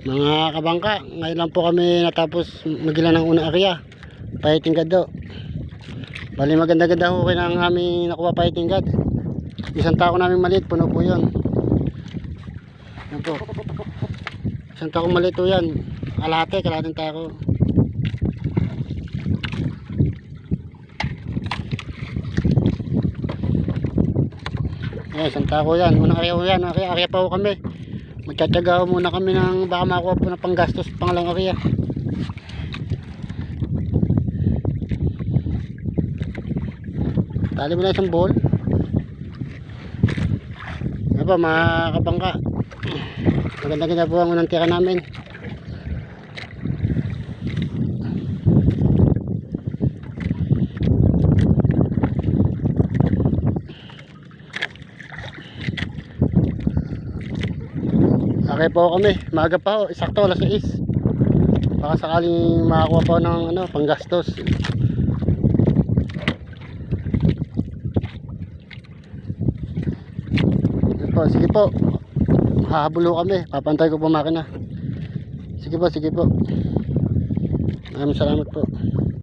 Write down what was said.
Mga kabangka, ngayon lang po kami natapos magilan ng unang area, fighting god do. Bali maganda-ganda ho kayo ng aming nakuha fighting god. Isang tako namin maliit, puno po yun. Yan po, isang tako maliit po yan, kalahating tako. Isang tako yan, unang area po yan, area pa ho kami. Magtsatsaga muna kami ng baka makuha po na panggastos pangalang area. Tali mo na isang ball. Ano pa mga kabangka, maganda po ang unang tira namin. Okay po kami, maaga pa ho, isakto alas 6. Baka sakaling makakuha po ng panggastos. Sige po, hahabulo kami, papantay ko po makina. Sige po, maraming salamat po.